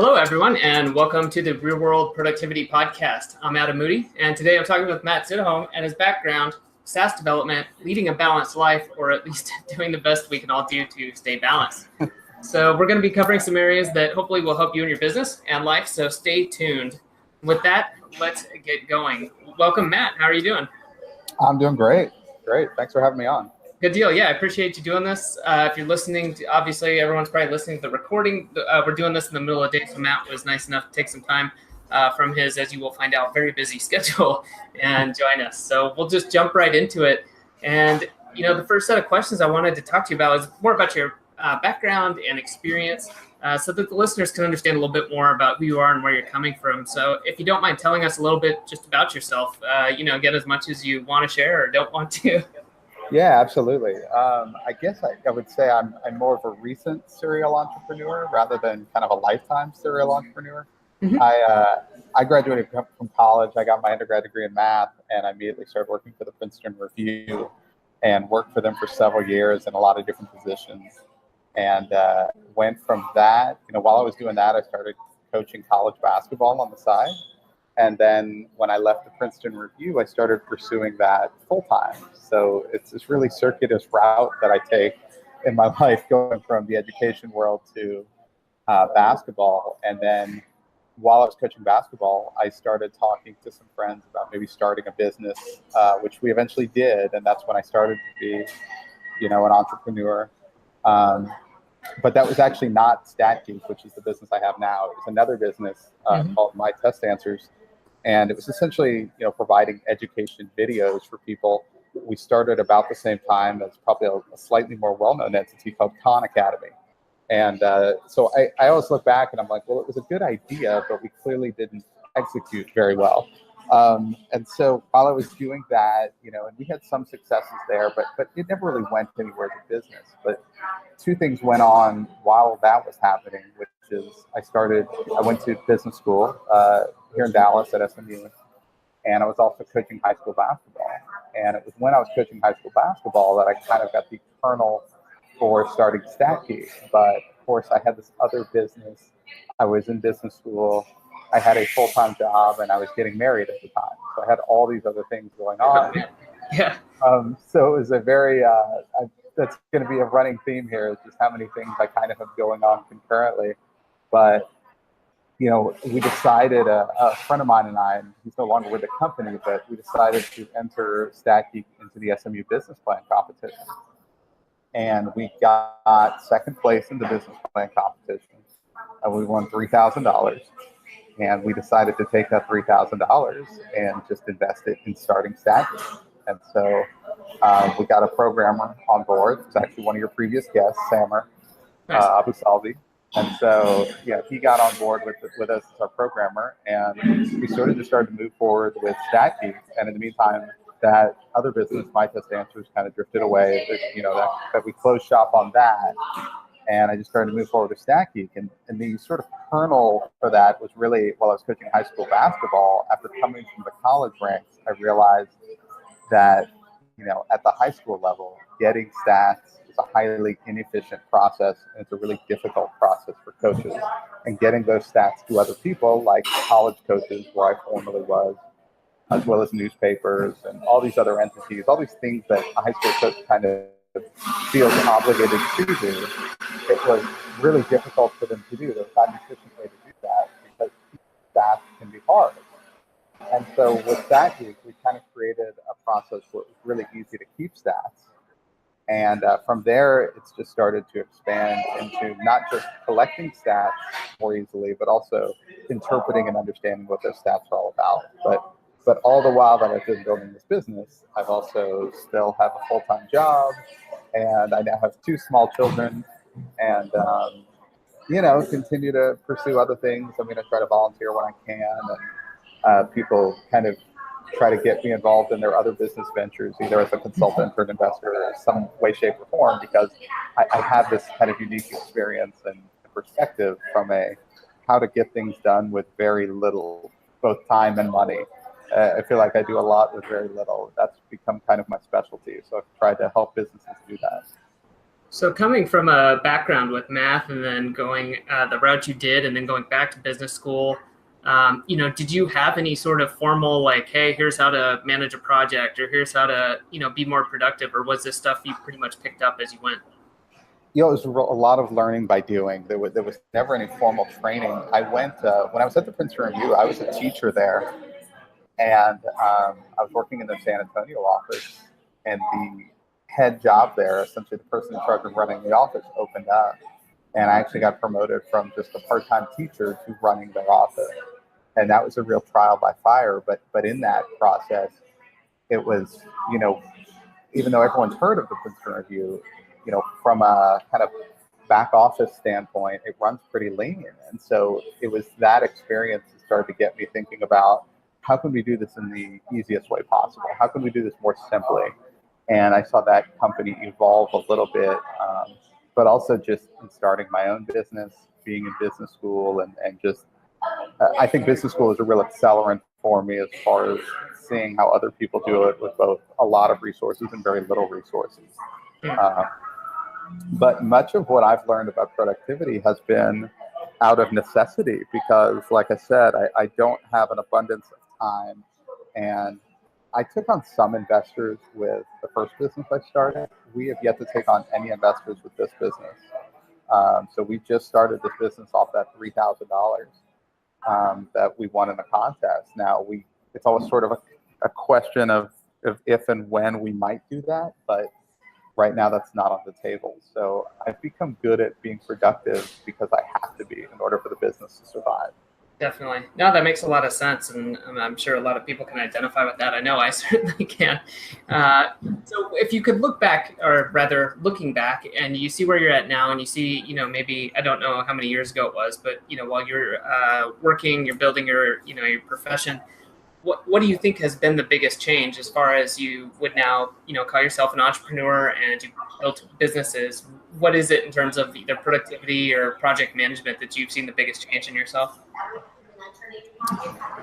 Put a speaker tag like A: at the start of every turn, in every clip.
A: Hello, everyone, and welcome to the Real World Productivity Podcast. I'm Adam Moody, and today I'm talking with Matt Sidhom and his background, SaaS development, leading a balanced life, or at least doing the best we can all do to stay balanced. So we're going to be covering some areas that hopefully will help you in your business and life, so stay tuned. With that, let's get going. Welcome, Matt. How are you doing?
B: I'm doing great. Great. Thanks for having me on.
A: Good deal. Yeah, I appreciate you doing this. If you're listening, obviously everyone's probably listening to the recording. We're doing this in the middle of the day, so Matt was nice enough to take some time from his, as you will find out, very busy schedule and join us. So we'll just jump right into it. And, the first set of questions I wanted to talk to you about is more about your background and experience so that the listeners can understand a little bit more about who you are and where you're coming from. So if you don't mind telling us a little bit just about yourself, get as much as you want to share or don't want to.
B: Yeah, absolutely. I guess I would say I'm more of a recent serial entrepreneur rather than kind of a lifetime serial entrepreneur. Mm-hmm. I graduated from college. I got my undergrad degree in math, and I immediately started working for the Princeton Review and worked for them for several years in a lot of different positions. And went from that, while I was doing that, I started coaching college basketball on the side. And then when I left the Princeton Review, I started pursuing that full time. So it's this really circuitous route that I take in my life, going from the education world to basketball. And then while I was coaching basketball, I started talking to some friends about maybe starting a business, which we eventually did. And that's when I started to be, an entrepreneur. But that was actually not StatGeek, which is the business I have now. It was another business called My Test Answers. And it was essentially, providing education videos for people. We started about the same time as probably a slightly more well-known entity called Khan Academy. And so I always look back and I'm like, well, it was a good idea, but we clearly didn't execute very well. And so while I was doing that, and we had some successes there, but it never really went anywhere as a business. But two things went on while that was happening, which is I went to business school here in Dallas at SMU, and I was also coaching high school basketball. And it was when I was coaching high school basketball that I kind of got the kernel for starting StatGeek. But of course, I had this other business. I was in business school. I had a full-time job, and I was getting married at the time. So I had all these other things going on.
A: Yeah.
B: So it was a very, that's going to be a running theme here, is just how many things I kind of have going on concurrently. But, we decided, a friend of mine and I, and he's no longer with the company, but we decided to enter StatGeek into the SMU business plan competition. And we got second place in the business plan competition. And we won $3,000. And we decided to take that $3,000 and just invest it in starting StatGeek. And so we got a programmer on board. It's actually one of your previous guests, Samer Abu Salvi. And so, he got on board with us as our programmer, and we sort of just started to move forward with StatGeek. And in the meantime, that other business, My Test Answers, kind of drifted away. That we closed shop on that. And I just started to move forward with StatGeek. And the sort of kernel for that was really while I was coaching high school basketball. After coming from the college ranks, I realized that, at the high school level, getting stats is a highly inefficient process. And it's a really difficult process for coaches. And getting those stats to other people, like college coaches, where I formerly was, as well as newspapers and all these other entities, all these things that a high school coach kind of feels obligated to do. It was really difficult for them to do. There was not an efficient way to do that because stats can be hard. And so with StatGeek, we kind of created a process where it was really easy to keep stats. And from there, it's just started to expand into not just collecting stats more easily, but also interpreting and understanding what those stats are all about. But all the while that I've been building this business, I've also still have a full-time job, and I now have two small children, and continue to pursue other things. I try to volunteer when I can, and people kind of try to get me involved in their other business ventures, either as a consultant or an investor, or some way, shape, or form, because I have this kind of unique experience and perspective from how to get things done with very little, both time and money. I feel like I do a lot with very little. That's become kind of my specialty. So I've tried to help businesses do that.
A: So coming from a background with math and then going the route you did and then going back to business school, did you have any sort of formal like, hey, here's how to manage a project or here's how to, be more productive, or was this stuff you pretty much picked up as you went?
B: It was a lot of learning by doing. There was never any formal training. I went, when I was at the Princeton Review, I was a teacher there, and I was working in the San Antonio office, and the head job there, essentially the person in charge of running the office, opened up. And I actually got promoted from just a part-time teacher to running their office. And that was a real trial by fire. But in that process, it was, even though everyone's heard of the Princeton Review, from a kind of back office standpoint, it runs pretty lean. And so it was that experience that started to get me thinking about how can we do this in the easiest way possible? How can we do this more simply? And I saw that company evolve a little bit, but also just in starting my own business, being in business school, and just, I think business school is a real accelerant for me as far as seeing how other people do it with both a lot of resources and very little resources. But much of what I've learned about productivity has been out of necessity because, like I said, I don't have an abundance of time. And I took on some investors with the first business I started. We have yet to take on any investors with this business. So we just started this business off that $3,000 that we won in a contest. Now, it's always sort of a question of if and when we might do that, but right now that's not on the table. So I've become good at being productive because I have to be in order for the business to survive.
A: Definitely. No, that makes a lot of sense. And I'm sure a lot of people can identify with that. I know I certainly can. So if you could look back, or rather looking back, and you see where you're at now, and you see, maybe, I don't know how many years ago it was, but, while you're working, you're building your, your profession, what do you think has been the biggest change as far as you would now, call yourself an entrepreneur and you've built businesses? What is it in terms of either productivity or project management that you've seen the biggest change in yourself?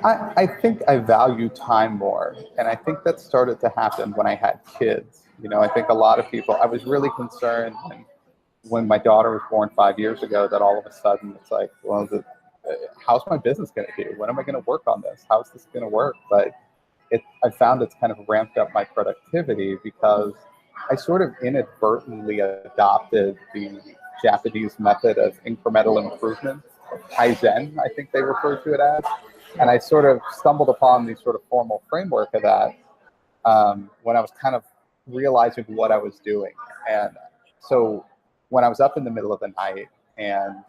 B: I think I value time more. And I think that started to happen when I had kids. I think a lot of people, I was really concerned when my daughter was born 5 years ago that all of a sudden it's like, well, how's my business going to do? When am I going to work on this? How's this going to work? But I found it's kind of ramped up my productivity because I sort of inadvertently adopted the Japanese method of incremental improvement, Kaizen, I think they refer to it as. And I sort of stumbled upon the sort of formal framework of that when I was kind of realizing what I was doing. And so when I was up in the middle of the night and,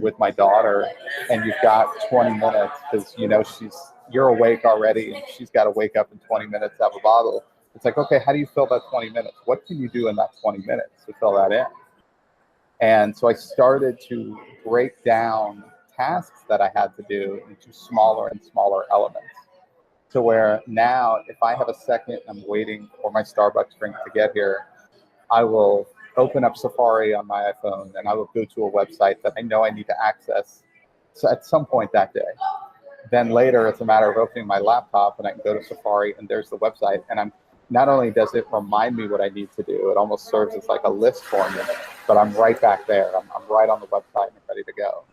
B: with my daughter, and you've got 20 minutes because, you're awake already and she's got to wake up in 20 minutes to have a bottle. It's like, okay, how do you fill that 20 minutes? What can you do in that 20 minutes to fill that in? And so I started to break down tasks that I had to do into smaller and smaller elements. To where now, if I have a second, I'm waiting for my Starbucks drink to get here, I will open up Safari on my iPhone and I will go to a website that I know I need to access at some point that day. Then later, it's a matter of opening my laptop and I can go to Safari and there's the website. And not only does it remind me what I need to do, it almost serves as like a list for me, but I'm right back there. I'm right on the website and ready to go.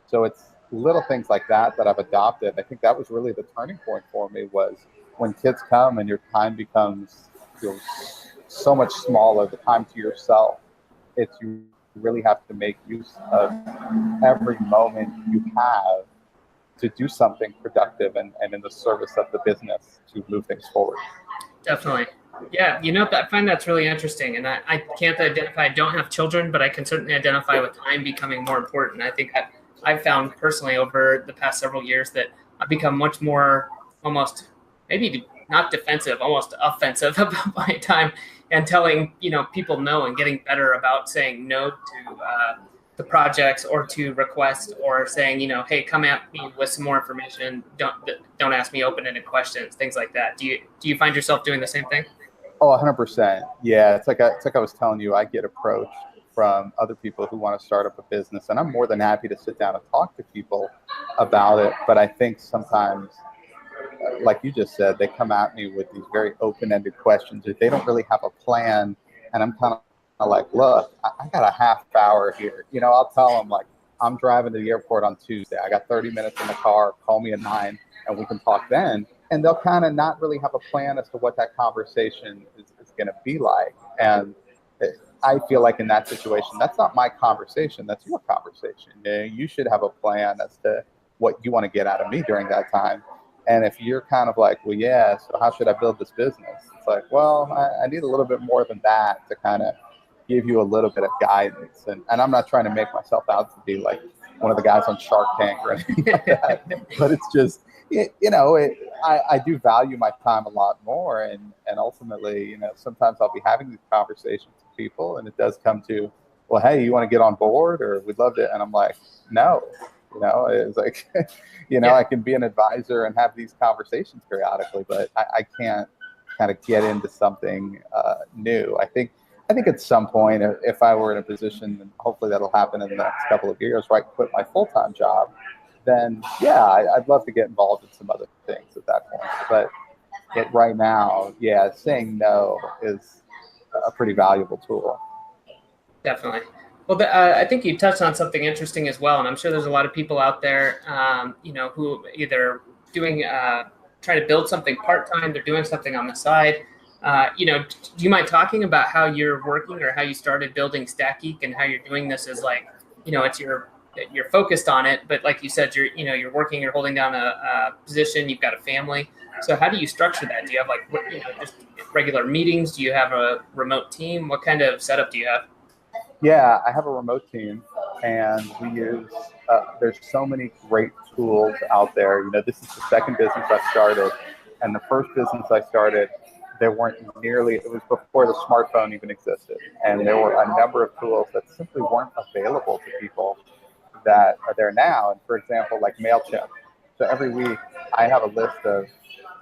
B: So it's little things like that I've adopted. I think that was really the turning point for me, was when kids come and your time becomes so much smaller, the time to yourself, you really have to make use of every moment you have to do something productive and in the service of the business to move things forward.
A: Definitely. Yeah, I find that's really interesting. And I can't identify, I don't have children, but I can certainly identify with time becoming more important. I think I've found personally over the past several years that I've become much more almost maybe not defensive, almost offensive about my time and telling, people no and getting better about saying no to projects or to requests, or saying, hey, come at me with some more information. Don't ask me open-ended questions, things like that. Do you find yourself doing the same thing?
B: Oh, 100%. Yeah, it's like I was telling you, I get approached from other people who want to start up a business, and I'm more than happy to sit down and talk to people about it. But I think sometimes, like you just said, they come at me with these very open-ended questions that they don't really have a plan, and I'm kind of like, look, I got a half hour here. I'll tell them like, I'm driving to the airport on Tuesday. I got 30 minutes in the car. Call me at 9 and we can talk then. And they'll kind of not really have a plan as to what that conversation is going to be like. And I feel like in that situation, that's not my conversation. That's your conversation. You should have a plan as to what you want to get out of me during that time. And if you're kind of like, well, yeah, so how should I build this business? It's like, well, I need a little bit more than that to kind of give you a little bit of guidance. And I'm not trying to make myself out to be like one of the guys on Shark Tank or anything like that. But it's just, I do value my time a lot more. And ultimately, sometimes I'll be having these conversations with people and it does come to, well, hey, you want to get on board or we'd love to. And I'm like, no. It's like, I can be an advisor and have these conversations periodically, but I can't kind of get into something new. I think at some point, if I were in a position, and hopefully that'll happen in the next couple of years, where I quit my full-time job, then yeah, I'd love to get involved in some other things at that point. But right now, yeah, saying no is a pretty valuable tool.
A: Definitely. Well, I think you touched on something interesting as well, and I'm sure there's a lot of people out there, who either doing trying to build something part-time, they're doing something on the side. Do you mind talking about how you're working or how you started building StatGeek and how you're doing this as like, it's you're focused on it, but like you said, you're working, you're holding down a position, you've got a family. So how do you structure that? Do you have like, just regular meetings? Do you have a remote team? What kind of setup do you have?
B: Yeah, I have a remote team and we use, there's so many great tools out there. This is the second business I started, and the first business I started, there weren't nearly, it was before the smartphone even existed. And there were a number of tools that simply weren't available to people that are there now. And for example, like MailChimp. So every week I have a list of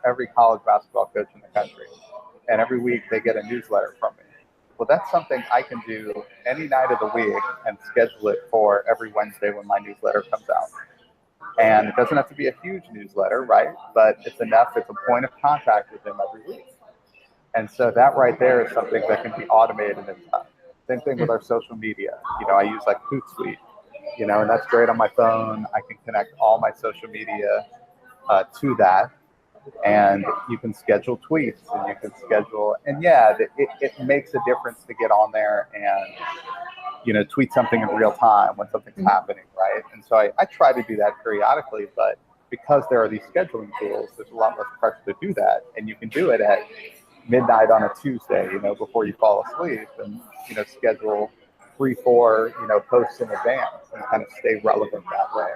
B: every college basketball coach in the country. And every week they get a newsletter from me. Well, that's something I can do any night of the week and schedule it for every Wednesday when my newsletter comes out. And it doesn't have to be a huge newsletter, right? But it's enough, it's a point of contact with them every week. And so that right there is something that can be automated and done. Same thing with our social media. I use like Hootsuite, and that's great on my phone. I can connect all my social media to that. And you can schedule tweets and you can schedule, and yeah, it makes a difference to get on there and, tweet something in real time when something's happening, right? And so I try to do that periodically, but because there are these scheduling tools, there's a lot less pressure to do that. And you can do it at midnight on a Tuesday, before you fall asleep and, schedule 3-4, posts in advance and kind of stay relevant that way.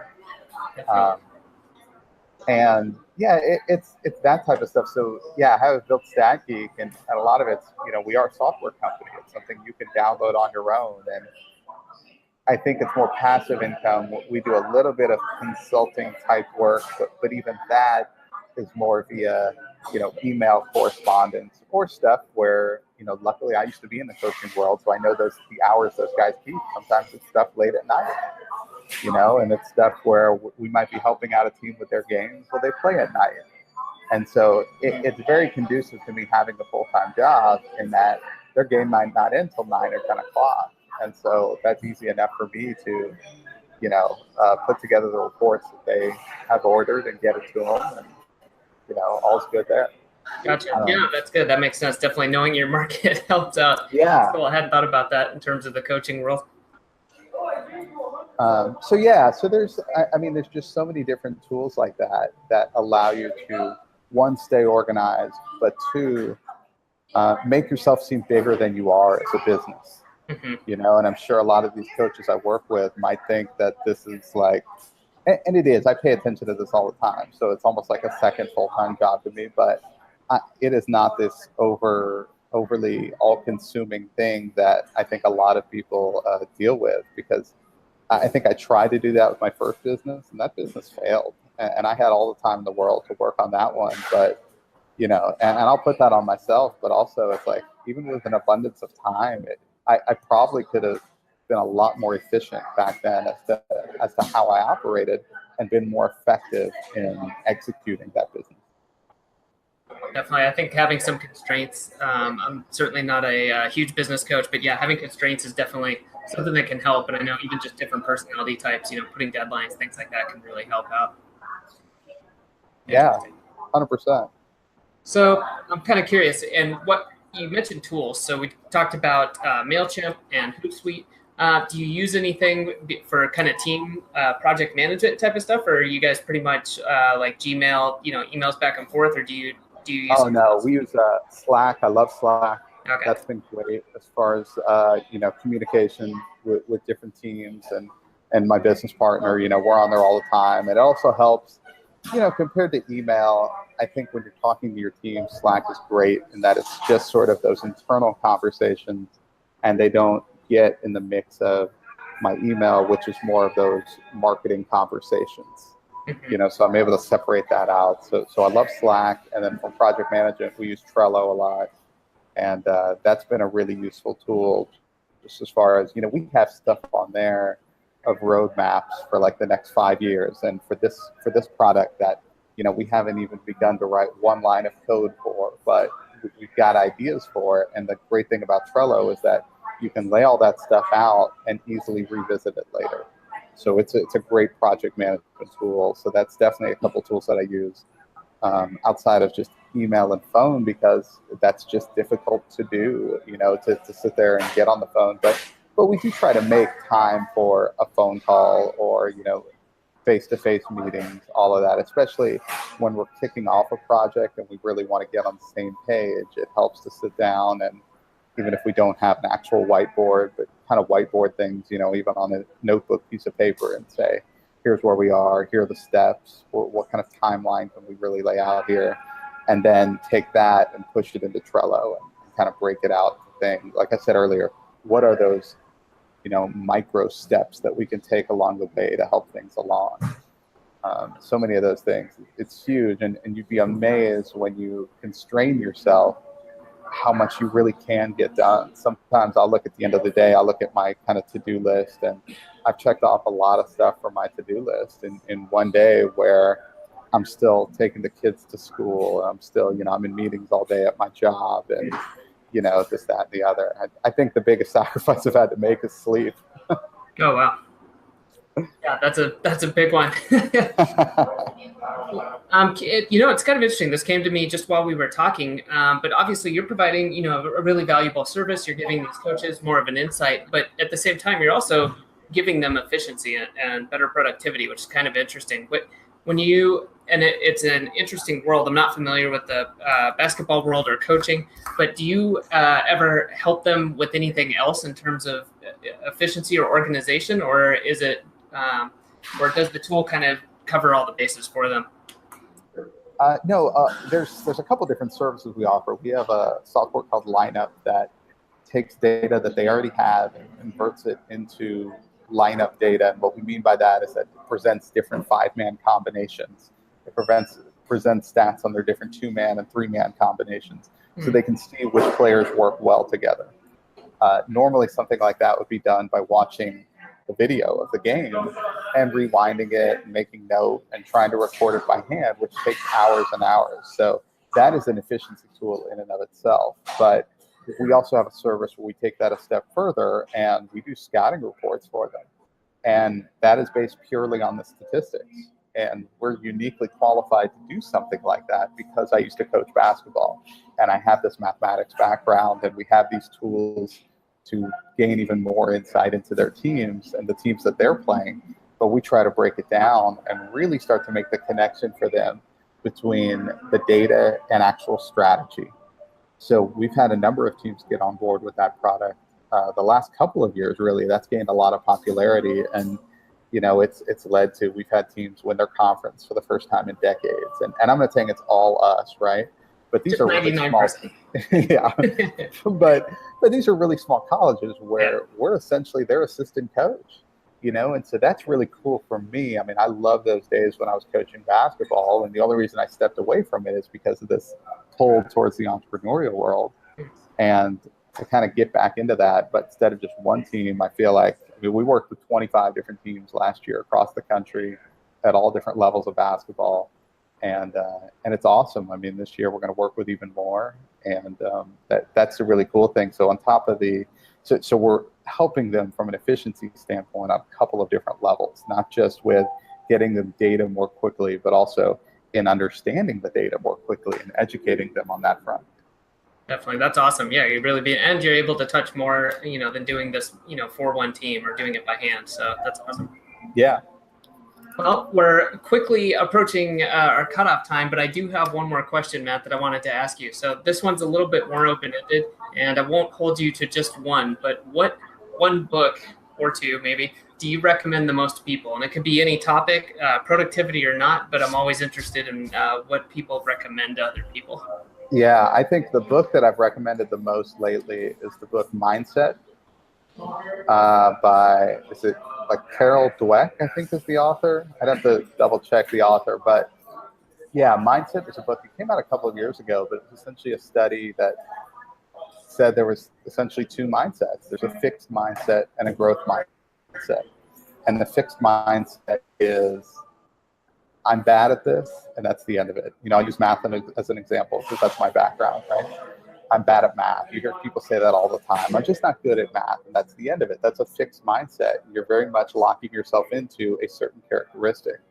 B: And yeah, it's that type of stuff. So yeah, how I've built StatGeek, and a lot of it's, we are a software company. It's something you can download on your own. And I think it's more passive income. We do a little bit of consulting type work, but even that is more via, email correspondence or stuff where, luckily I used to be in the coaching world. So I know the hours those guys keep. Sometimes it's stuff late at night. And it's stuff where we might be helping out a team with their games where they play at night. And so it's very conducive to me having a full-time job in that their game might not end till 9 or 10 o'clock. And so that's easy enough for me to, put together the reports that they have ordered and get it to them. And, all's good there.
A: Gotcha. Yeah, that's good. That makes sense. Definitely knowing your market helps out.
B: Yeah.
A: Cool. I hadn't thought about that in terms of the coaching world.
B: So there's just so many different tools like that allow you to, one, stay organized, but two, make yourself seem bigger than you are as a business. And I'm sure a lot of these coaches I work with might think that this is like, and it is, I pay attention to this all the time. So it's almost like a second full-time job to me, but it is not this overly all-consuming thing that I think a lot of people deal with, because I think I tried to do that with my first business, and that business failed. And I had all the time in the world to work on that one. But, and I'll put that on myself. But also, it's like, even with an abundance of time, I probably could have been a lot more efficient back then as to how I operated and been more effective in executing that business.
A: Definitely. I think having some constraints, I'm certainly not a huge business coach, but yeah, having constraints is definitely something that can help. And I know even just different personality types, putting deadlines, things like that can really help out.
B: Yeah, 100%.
A: So I'm kind of curious, and what you mentioned tools. So we talked about MailChimp and Hootsuite. Do you use anything for kind of team project management type of stuff, or are you guys pretty much like Gmail, emails back and forth, or do you use?
B: Oh no, we use Slack. I love Slack.
A: Okay.
B: That's been great as far as communication with different teams and my business partner. We're on there all the time. It also helps. Compared to email, I think when you're talking to your team, Slack is great in that it's just sort of those internal conversations, and they don't get in the mix of my email, which is more of those marketing conversations. So I'm able to separate that out. So I love Slack. And then for project management, we use Trello a lot. And that's been a really useful tool just as far as, we have stuff on there of roadmaps for like the next 5 years. And for this product that, we haven't even begun to write one line of code for, but we've got ideas for it. And the great thing about Trello is that you can lay all that stuff out and easily revisit it later. So it's a great project management tool. So that's definitely a couple tools that I use outside of just email and phone, because that's just difficult to do, to sit there and get on the phone. But we do try to make time for a phone call or, face-to-face meetings, all of that, especially when we're kicking off a project and we really want to get on the same page. It helps to sit down, and even if we don't have an actual whiteboard, but kind of whiteboard things, even on a notebook piece of paper, and say, here's where we are, here are the steps, what kind of timeline can we really lay out here, and then take that and push it into Trello and kind of break it out to things. Like I said earlier, what are those micro steps that we can take along the way to help things along? So many of those things, it's huge. And you'd be amazed when you constrain yourself how much you really can get done. Sometimes I'll look at the end of the day, I'll look at my kind of to-do list, and I've checked off a lot of stuff from my to-do list in one day, where I'm still taking the kids to school. I'm still, I'm in meetings all day at my job, and this, that, and the other. I think the biggest sacrifice I've had to make is sleep.
A: Oh, wow. Yeah, that's a big one. It's kind of interesting. This came to me just while we were talking, but obviously you're providing, a really valuable service. You're giving these coaches more of an insight, but at the same time, you're also giving them efficiency and better productivity, which is kind of interesting. But it's an interesting world. I'm not familiar with the basketball world or coaching, but do you ever help them with anything else in terms of efficiency or organization, or is it, or does the tool kind of cover all the bases for them?
B: No, there's a couple different services we offer. We have a software called Lineup that takes data that they already have and converts it into lineup data. And what we mean by that is that it presents different 5-man combinations. It presents stats on their different 2-man and 3-man combinations, so they can see which players work well together. Normally, something like that would be done by watching the video of the game and rewinding it and making note and trying to record it by hand, which takes hours and hours. So that is an efficiency tool in and of itself. But we also have a service where we take that a step further and we do scouting reports for them. And that is based purely on the statistics. And we're uniquely qualified to do something like that because I used to coach basketball and I have this mathematics background, and we have these tools to gain even more insight into their teams and the teams that they're playing. But we try to break it down and really start to make the connection for them between the data and actual strategy. So we've had a number of teams get on board with that product. The last couple of years, really, that's gained a lot of popularity, and it's led to, we've had teams win their conference for the first time in decades. And I'm not saying it's all us, right? But these are really small. Yeah, but these are really small colleges where we're essentially their assistant coach, and so that's really cool for me. I mean, I love those days when I was coaching basketball, and the only reason I stepped away from it is because of this pull towards the entrepreneurial world, and to kind of get back into that. But instead of just one team, I feel like, we worked with 25 different teams last year across the country at all different levels of basketball. and it's awesome. I mean, this year we're going to work with even more, and that's a really cool thing. So on top of so we're helping them from an efficiency standpoint on a couple of different levels, not just with getting them data more quickly, but also in understanding the data more quickly and educating them on that front.
A: Definitely. That's awesome. Yeah, and you're able to touch more, than doing this, for one team or doing it by hand. So that's awesome.
B: Yeah.
A: Well, we're quickly approaching our cutoff time, but I do have one more question, Matt, that I wanted to ask you. So this one's a little bit more open-ended, and I won't hold you to just one, but what one book or two maybe do you recommend the most to people? And it could be any topic, productivity or not, but I'm always interested in what people recommend to other people.
B: Yeah, I think the book that I've recommended the most lately is the book Mindset by, is it like Carol Dweck, I think is the author. I'd have to double check the author, but yeah, Mindset is a book that came out a couple of years ago, but it's essentially a study that said there was essentially two mindsets. There's a fixed mindset and a growth mindset. And the fixed mindset is, I'm bad at this, and that's the end of it. I'll use math as an example because that's my background, right? I'm bad at math. You hear people say that all the time. I'm just not good at math, and that's the end of it. That's a fixed mindset. You're very much locking yourself into a certain characteristic.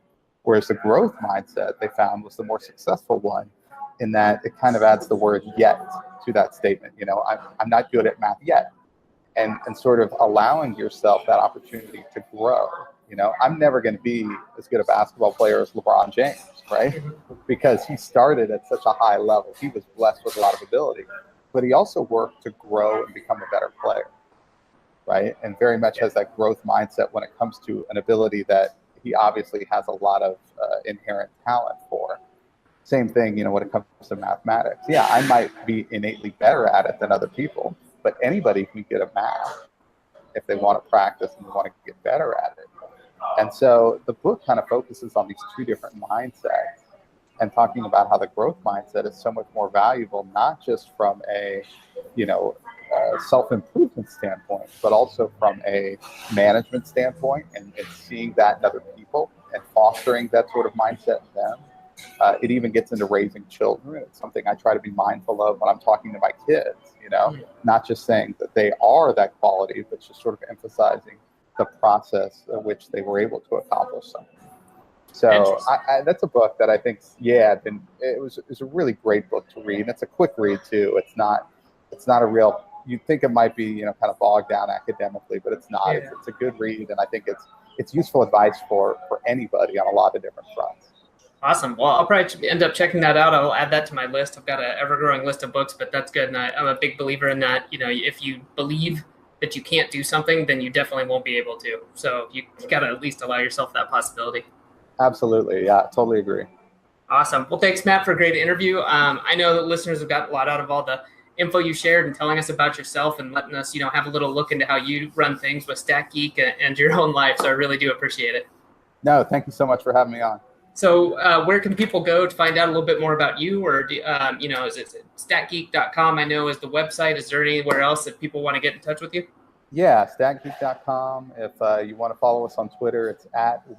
B: Whereas the growth mindset they found was the more successful one, in that it kind of adds the word yet to that statement. I'm not good at math yet, and sort of allowing yourself that opportunity to grow. I'm never going to be as good a basketball player as LeBron James, right? Because he started at such a high level. He was blessed with a lot of ability, but he also worked to grow and become a better player, right? And very much has that growth mindset when it comes to an ability that he obviously has a lot of inherent talent for. Same thing, when it comes to mathematics. Yeah, I might be innately better at it than other people, but anybody can get at math if they want to practice and want to get better at it. And so the book kind of focuses on these two different mindsets and talking about how the growth mindset is so much more valuable, not just from a, self-improvement standpoint, but also from a management standpoint and seeing that in other people and fostering that sort of mindset in them. It even gets into raising children. It's something I try to be mindful of when I'm talking to my kids, not just saying that they are that quality, but just sort of emphasizing the process in which they were able to accomplish something. So that's a book that I think, it was a really great book to read. And it's a quick read too. It's not a real, you'd think it might be, kind of bogged down academically, but it's not. Yeah. It's a good read. And I think it's useful advice for anybody on a lot of different fronts.
A: Awesome. Well, I'll probably end up checking that out. I'll add that to my list. I've got an ever-growing list of books, but that's good. And I'm a big believer in that. If you believe that you can't do something, then you definitely won't be able to. So you got to at least allow yourself that possibility.
B: Absolutely. Yeah, totally agree.
A: Awesome. Well, thanks, Matt, for a great interview. I know that listeners have got a lot out of all the info you shared and telling us about yourself and letting us, have a little look into how you run things with StatGeek and your own life. So I really do appreciate it.
B: No, thank you so much for having me on.
A: So where can people go to find out a little bit more about you? Or, is it StatGeek.com, I know, is the website. Is there anywhere else that people want to get in touch with you?
B: Yeah, StatGeek.com. If you want to follow us on Twitter, it's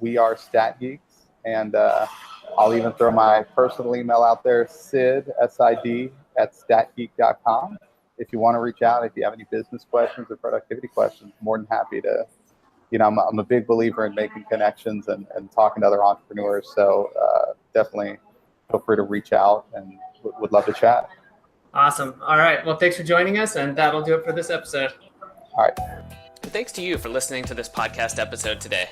B: @WeAreStatGeeks. And I'll even throw my personal email out there, Sid, S-I-D, @StatGeek.com. If you want to reach out, if you have any business questions or productivity questions, more than happy to. I'm a big believer in making connections and talking to other entrepreneurs. So definitely feel free to reach out and would love to chat.
A: Awesome. All right. Well, thanks for joining us. And that'll do it for this episode.
B: All right.
A: And thanks to you for listening to this podcast episode today.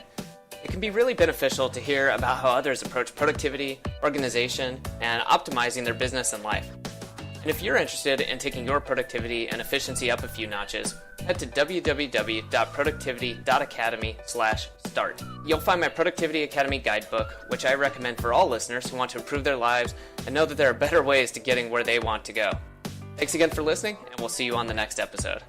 A: It can be really beneficial to hear about how others approach productivity, organization, and optimizing their business and life. And if you're interested in taking your productivity and efficiency up a few notches, head to www.productivity.academy/start. You'll find my Productivity Academy guidebook, which I recommend for all listeners who want to improve their lives and know that there are better ways to getting where they want to go. Thanks again for listening, and we'll see you on the next episode.